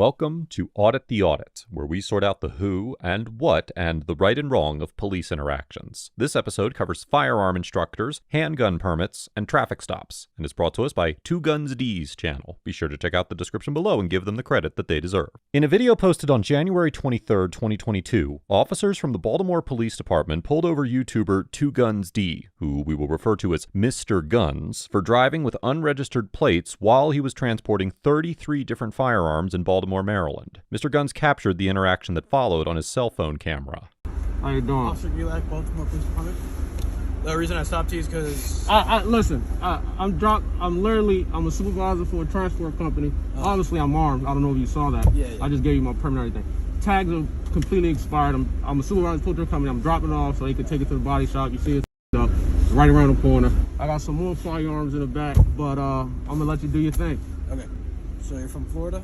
Welcome to Audit the Audit, where we sort out the who and what and the right and wrong of police interactions. This episode covers firearm instructors, handgun permits, and traffic stops, and is brought to us by Two Guns D's channel. Be sure to check out the description below and give them the credit that they deserve. In a video posted on January 23, 2022, officers from the Baltimore Police Department pulled over YouTuber Two Guns D, who we will refer to as Mr. Guns, for driving with unregistered plates while he was transporting 33 different firearms in Baltimore, Maryland. Mr. Guns captured the interaction that followed on his cell phone camera. How you doing? Officer Gulak, Baltimore Police Department. The reason I stopped you is because... Listen, I'm a supervisor for a transport company. Obviously, I'm armed. I don't know if you saw that. Yeah. I just gave you my permit and everything. Tags are completely expired. I'm a supervisor for a company. I'm dropping it off so they can take it to the body shop. You see it up right around the corner. I got some more firearms in the back, but I'm going to let you do your thing. Okay. So you're from Florida?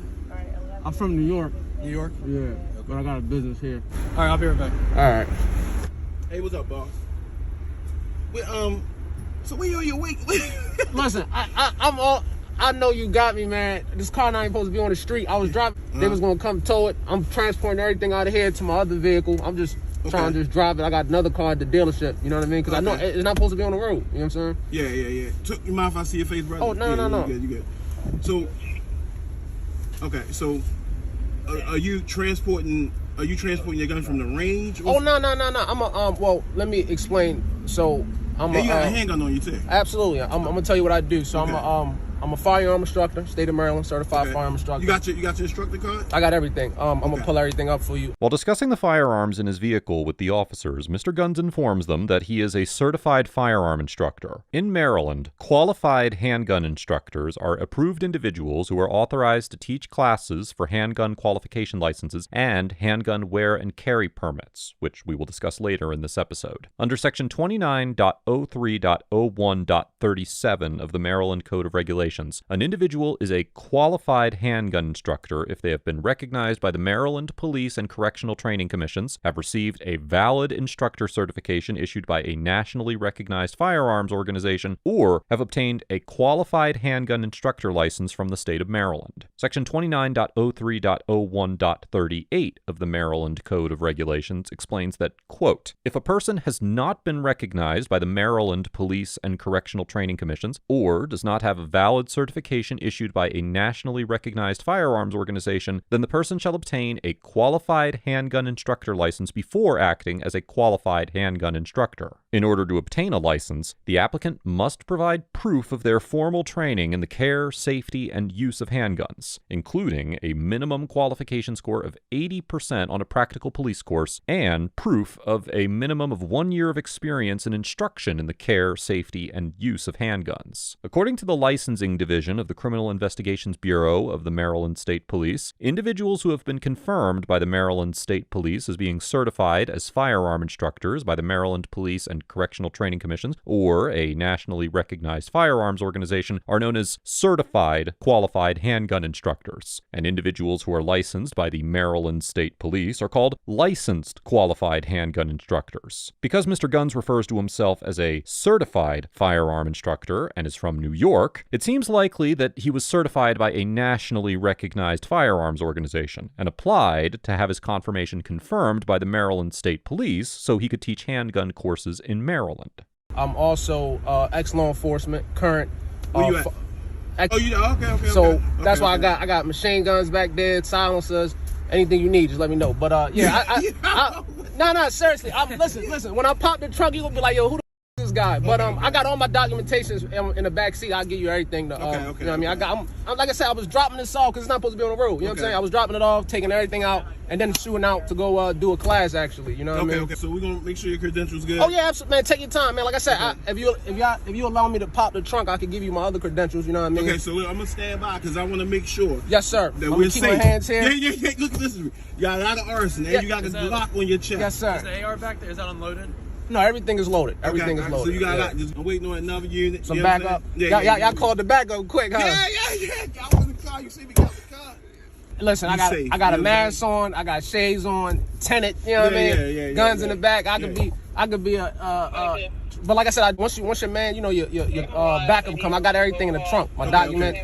I'm from New York. New York? Yeah, okay. But I got a business here. All right, I'll be right back. All right. Hey, what's up, boss? So when you on your week? Listen, I know you got me, man. This car not even supposed to be on the street. I was driving. They was gonna come tow it. I'm transporting everything out of here to my other vehicle. I'm just trying to just drive it. I got another car at the dealership. You know what I mean? Because I know it's not supposed to be on the road. You know what I'm saying? Yeah. You mind if I see your face, brother? Oh, no. You good. So, okay. So, are you transporting your gun from the range? Oh, no. I'm well, let me explain. So you got a handgun on you too. Absolutely. I'm gonna tell you what I do. So I'm a firearm instructor, state of Maryland, certified firearm instructor. You got your instructor card? I got everything. I'm gonna pull everything up for you. While discussing the firearms in his vehicle with the officers, Mr. Guns informs them that he is a certified firearm instructor. In Maryland, qualified handgun instructors are approved individuals who are authorized to teach classes for handgun qualification licenses and handgun wear and carry permits, which we will discuss later in this episode. Under Section 29.03.01.37 of the Maryland Code of Regulations, an individual is a qualified handgun instructor if they have been recognized by the Maryland Police and Correctional Training Commissions, have received a valid instructor certification issued by a nationally recognized firearms organization, or have obtained a qualified handgun instructor license from the state of Maryland. Section 29.03.01.38 of the Maryland Code of Regulations explains that, quote, if a person has not been recognized by the Maryland Police and Correctional Training Commissions, or does not have a valid certification issued by a nationally recognized firearms organization, then the person shall obtain a qualified handgun instructor license before acting as a qualified handgun instructor. In order to obtain a license, the applicant must provide proof of their formal training in the care, safety, and use of handguns, including a minimum qualification score of 80% on a practical police course and proof of a minimum of 1 year of experience in instruction in the care, safety, and use of handguns. According to the Licensing Division of the Criminal Investigations Bureau of the Maryland State Police, individuals who have been confirmed by the Maryland State Police as being certified as firearm instructors by the Maryland Police and Correctional Training Commissions or a nationally recognized firearms organization are known as certified qualified handgun instructors, and individuals who are licensed by the Maryland State Police are called licensed qualified handgun instructors. Because Mr. Guns refers to himself as a certified firearm instructor and is from New York, it seems likely that he was certified by a nationally recognized firearms organization and applied to have his confirmation confirmed by the Maryland State Police so he could teach handgun courses in Maryland. I'm also ex-law enforcement, current. Where you at? Okay. So that's why I got machine guns back there, silencers, anything you need, just let me know. But no, seriously. Listen. When I pop the trunk, you gonna be like, yo, who the this guy? But I got all my documentations in the back seat. I'll give you everything. You know what I mean? I'm like I said, I was dropping this off because it's not supposed to be on the road. You know what I'm saying? I was dropping it off, taking everything out, and then shooting out to go do a class. Actually, you know what I mean? Okay. So we're gonna make sure your credentials good. Oh yeah, absolutely, man. Take your time, man. Like I said, if you allow me to pop the trunk, I can give you my other credentials. You know what I mean? Okay, so I'm gonna stand by because I want to make sure. Yes, sir. That we're keep safe. My hands here. Yeah. Look, listen. You got a lot of arson, and you got the Glock on your chest. Yes, sir. Is the AR back there? Is that unloaded? No, everything is loaded. Everything is loaded. So you got just waiting on another unit. Some backup. Y'all called the backup quick, huh? Yeah. I was in the car. You see me got the car. Listen, I got a mask on. I got shades on. Tenant. You know what I mean? Yeah. Guns in the back. I I could be but like I said, once your man, your backup come, I got everything in the trunk. My document,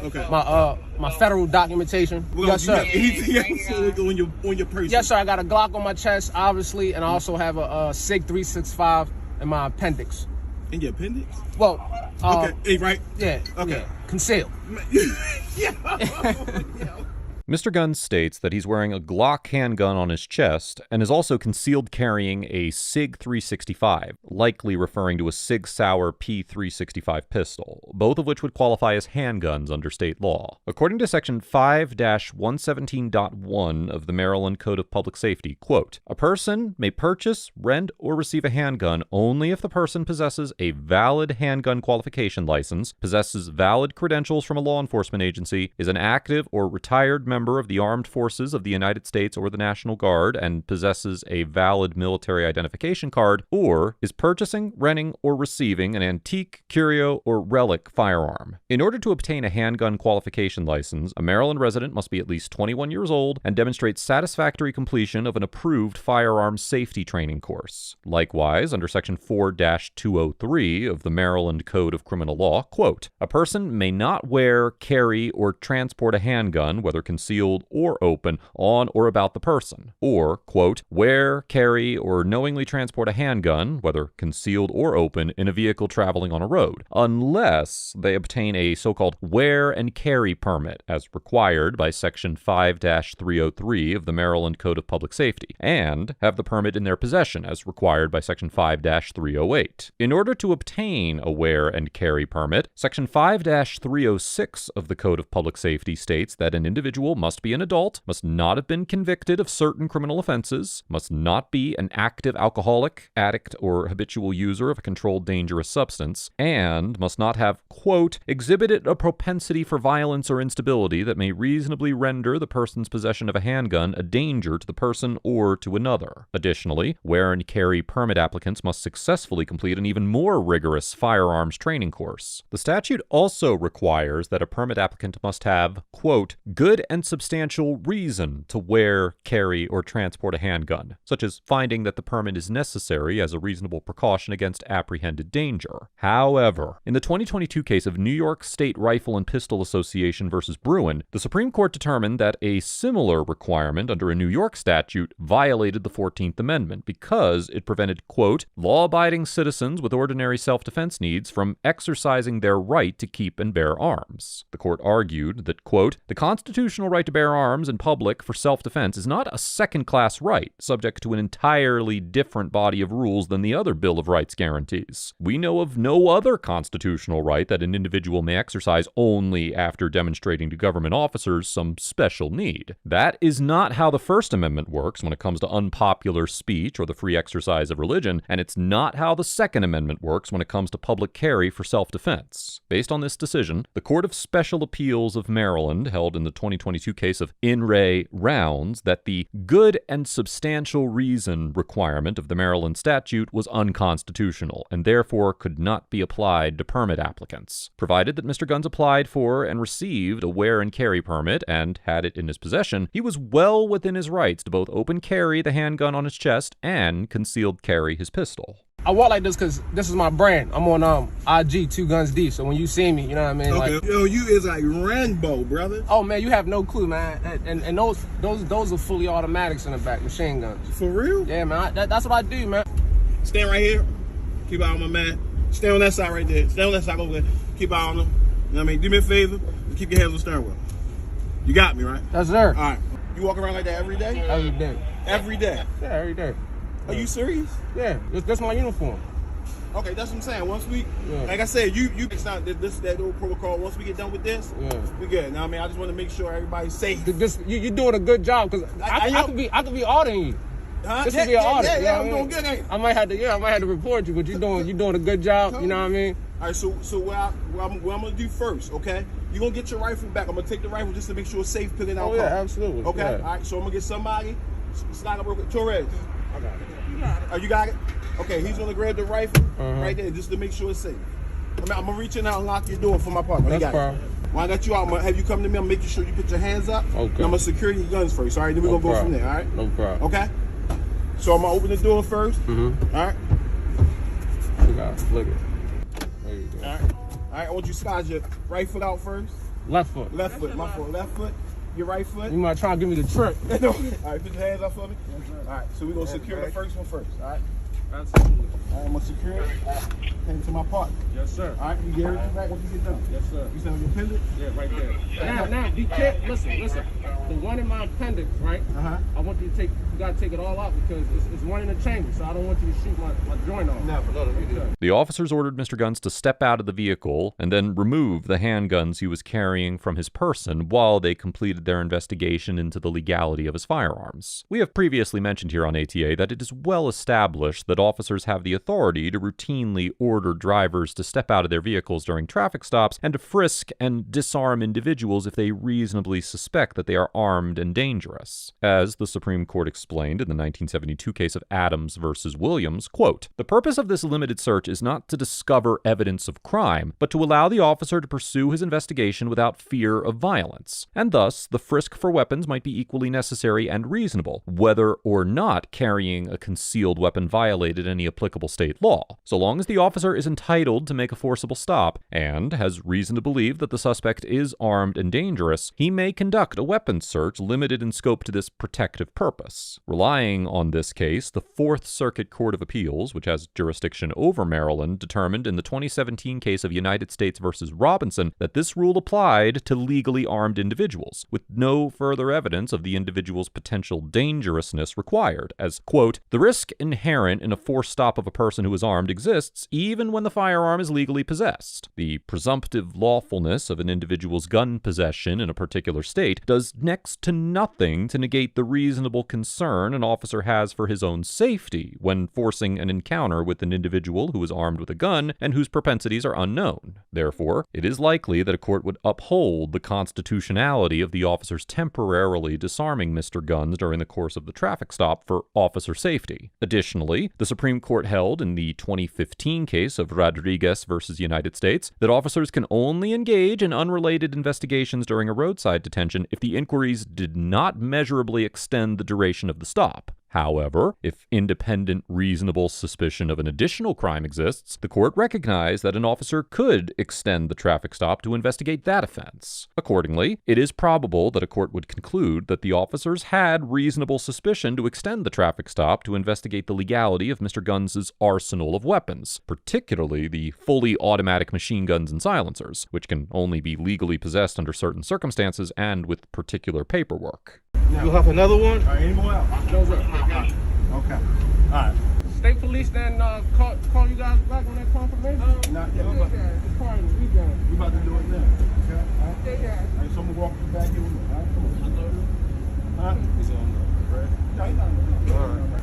my federal documentation. Yes, sir. On your person. Yes, sir. I got a Glock on my chest, obviously, and I also have a SIG 365 in my appendix. In your appendix? Well, okay, right? Yeah. Okay. Yeah. Concealed. Mr. Guns states that he's wearing a Glock handgun on his chest and is also concealed carrying a SIG 365, likely referring to a Sig Sauer P365 pistol, both of which would qualify as handguns under state law. According to Section 5-117.1 of the Maryland Code of Public Safety, quote, a person may purchase, rent, or receive a handgun only if the person possesses a valid handgun qualification license, possesses valid credentials from a law enforcement agency, is an active or retired member of the armed forces of the United States or the National Guard, and possesses a valid military identification card, or is purchasing, renting, or receiving an antique, curio, or relic firearm. In order to obtain a handgun qualification license, a Maryland resident must be at least 21 years old and demonstrate satisfactory completion of an approved firearms safety training course. Likewise, under Section 4-203 of the Maryland Code of Criminal Law, quote, a person may not wear, carry, or transport a handgun, whether concealed or open, on or about the person, or, quote, wear, carry, or knowingly transport a handgun, whether concealed or open, in a vehicle traveling on a road, unless they obtain a so-called wear and carry permit as required by Section 5-303 of the Maryland Code of Public Safety, and have the permit in their possession as required by Section 5-308. In order to obtain a wear and carry permit, Section 5-306 of the Code of Public Safety states that an individual must be an adult, must not have been convicted of certain criminal offenses, must not be an active alcoholic, addict, or habitual user of a controlled dangerous substance, and must not have, quote, exhibited a propensity for violence or instability that may reasonably render the person's possession of a handgun a danger to the person or to another. Additionally, wear and carry permit applicants must successfully complete an even more rigorous firearms training course. The statute also requires that a permit applicant must have, quote, good and substantial reason to wear, carry, or transport a handgun, such as finding that the permit is necessary as a reasonable precaution against apprehended danger. However, in the 2022 case of New York State Rifle and Pistol Association versus Bruin, the Supreme Court determined that a similar requirement under a New York statute violated the 14th Amendment because it prevented, quote, law-abiding citizens with ordinary self-defense needs from exercising their right to keep and bear arms. The court argued that, quote, the constitutional right to bear arms in public for self-defense is not a second-class right, subject to an entirely different body of rules than the other Bill of Rights guarantees. We know of no other constitutional right that an individual may exercise only after demonstrating to government officers some special need. That is not how the First Amendment works when it comes to unpopular speech or the free exercise of religion, and it's not how the Second Amendment works when it comes to public carry for self-defense. Based on this decision, the Court of Special Appeals of Maryland held in the 2022 case of In Re Rounds that the good and substantial reason requirement of the Maryland statute was unconstitutional and therefore could not be applied to permit applicants. Provided that Mr. Guns applied for and received a wear and carry permit and had it in his possession, he was well within his rights to both open carry the handgun on his chest and concealed carry his pistol. I walk like this because this is my brand. I'm on IG 2 Guns Deep, so when you see me, you know what I mean? Okay. Like, yo, you is like Rambo, brother. Oh man, you have no clue, man. And those are fully automatics in the back, machine guns. For real? Yeah, man. That's what I do, man. Stand right here. Keep eye on my man. Stay on that side right there. Stay on that side over there. Keep eye on him. You know what I mean? Do me a favor. Keep your hands on the steering wheel. You got me, right? Yes, sir. All right. You walk around like that every day? Every day. Every day? Yeah, every day. Are you serious? Yeah, that's my uniform. Okay, that's what I'm saying. Once we, like I said, it's not that old protocol. Once we get done with this, we good. Now, I mean, I just want to make sure everybody's safe. You're doing a good job because I could be auditing you. Huh? This could be an audit. Yeah, I'm doing good, ain't it? I might have to report you, but you're doing a good job. You know what I mean? All right, so what I'm gonna do first, okay? You're gonna get your rifle back. I'm gonna take the rifle just to make sure it's safe putting out. Oh yeah, absolutely. Okay, yeah. all right. So I'm gonna get somebody. Slide up real quick. Torres. I got it. Oh, you got it? Okay, he's gonna grab the rifle right there just to make sure it's safe. I'm gonna reach in and unlock your door for my partner. That's fine. When I got you out, I'm gonna have you come to me. I'm making sure you put your hands up. Okay. And I'm gonna secure your guns first. All right, then we're gonna go from there. All right. No problem. Okay. So I'm gonna open the door first. All right. God. Look at it. There you go. All right. All right, I want you to slide your right foot out first. Left foot. Left foot, my fault. Left foot, your right foot. You might try and give me the trick. No. All right, put your hands up for me. All right, so we're going to secure the first one first. All right. Absolutely. All right, I'm going to secure it. Hand to my partner. Yes, sir. All right, you get everything back once you get done. Yes, sir. You sound your pendant? Yeah, right there. Now, be careful. Listen. The one in my appendix, right? I want you to you gotta take it all out because it's one in the chamber, so I don't want you to shoot my joint off. Never. Okay. The officers ordered Mr. Guns to step out of the vehicle and then remove the handguns he was carrying from his person while they completed their investigation into the legality of his firearms. We have previously mentioned here on ATA that it is well established that officers have the authority to routinely order drivers to step out of their vehicles during traffic stops and to frisk and disarm individuals if they reasonably suspect that they are armed and dangerous. As the Supreme Court explained in the 1972 case of Adams versus Williams, quote, "The purpose of this limited search is not to discover evidence of crime, but to allow the officer to pursue his investigation without fear of violence. And thus, the frisk for weapons might be equally necessary and reasonable, whether or not carrying a concealed weapon violated any applicable state law. So long as the officer is entitled to make a forcible stop and has reason to believe that the suspect is armed and dangerous, he may conduct a weapons search limited in scope to this protective purpose." Relying on this case, the Fourth Circuit Court of Appeals, which has jurisdiction over Maryland, determined in the 2017 case of United States versus Robinson that this rule applied to legally armed individuals, with no further evidence of the individual's potential dangerousness required, as, quote, "The risk inherent in a forced stop of a person who is armed exists even when the firearm is legally possessed. The presumptive lawfulness of an individual's gun possession in a particular state does next to nothing to negate the reasonable concern an officer has for his own safety when forcing an encounter with an individual who is armed with a gun and whose propensities are unknown. Therefore, it is likely that a court would uphold the constitutionality of the officers temporarily disarming Mr. Guns during the course of the traffic stop for officer safety. Additionally, the Supreme Court held in the 2015 case of Rodriguez versus United States that officers can only engage in unrelated investigations during a roadside detention if the inquiries did not measurably extend the duration of the stop. However, if independent, reasonable suspicion of an additional crime exists, the court recognized that an officer could extend the traffic stop to investigate that offense. Accordingly, it is probable that a court would conclude that the officers had reasonable suspicion to extend the traffic stop to investigate the legality of Mr. Guns' arsenal of weapons, particularly the fully automatic machine guns and silencers, which can only be legally possessed under certain circumstances and with particular paperwork. You have another one? All right, any more out? No, sir. Okay. All right. State police then call you guys back on that confirmation? Not yet. It's part of the weekend. We about to do it now. Okay? All right? Yeah. All right, so I'm going to walk you back here with me. All right? Come on. Huh? He's on the red. No, he's not on the All right.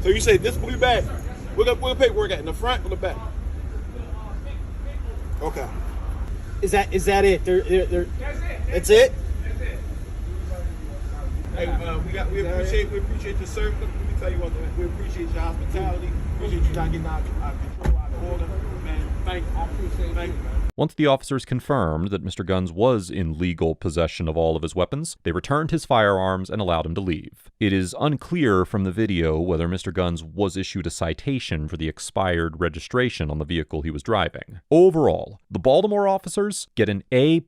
So you say this blue bag, where the paperwork at? In the front or the back? Okay. Is that it? That's it? Hey, we appreciate the service. Let me tell you what, we appreciate your hospitality. Appreciate you not getting out of control, out of order. Man, thank you. I appreciate you, man. Once the officers confirmed that Mr. Guns was in legal possession of all of his weapons, they returned his firearms and allowed him to leave. It is unclear from the video whether Mr. Guns was issued a citation for the expired registration on the vehicle he was driving. Overall, the Baltimore officers get an A+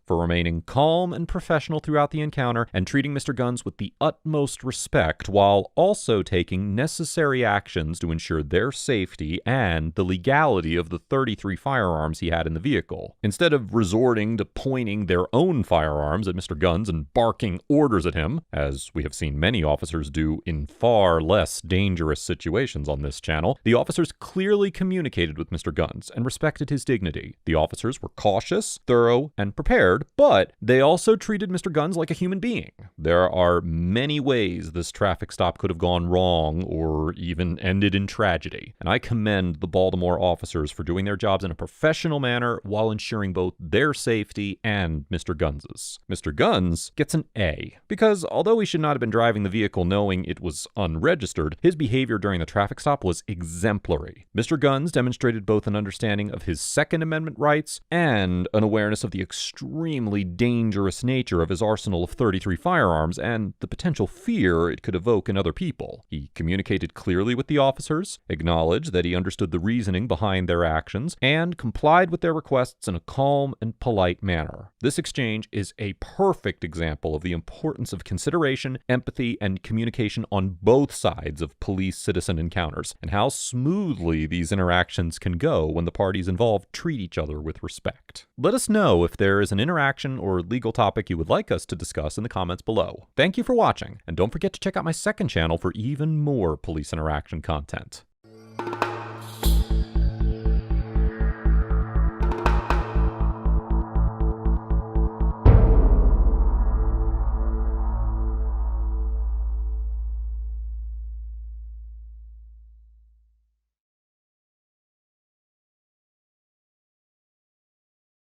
for remaining calm and professional throughout the encounter and treating Mr. Guns with the utmost respect while also taking necessary actions to ensure their safety and the legality of the 33 firearms he had in the vehicle. Instead of resorting to pointing their own firearms at Mr. Guns and barking orders at him, as we have seen many officers do in far less dangerous situations on this channel, the officers clearly communicated with Mr. Guns and respected his dignity. The officers were cautious, thorough, and prepared, but they also treated Mr. Guns like a human being. There are many ways this traffic stop could have gone wrong or even ended in tragedy, and I commend the Baltimore officers for doing their jobs in a professional manner while ensuring both their safety and Mr. Guns's. Mr. Guns gets an A, because although he should not have been driving the vehicle knowing it was unregistered, his behavior during the traffic stop was exemplary. Mr. Guns demonstrated both an understanding of his Second Amendment rights and an awareness of the extremely dangerous nature of his arsenal of 33 firearms and the potential fear it could evoke in other people. He communicated clearly with the officers, acknowledged that he understood the reasoning behind their actions, and complied with their requests in a calm and polite manner. This exchange is a perfect example of the importance of consideration, empathy, and communication on both sides of police-citizen encounters, and how smoothly these interactions can go when the parties involved treat each other with respect. Let us know if there is an interaction or legal topic you would like us to discuss in the comments below. Thank you for watching, and don't forget to check out my second channel for even more police interaction content.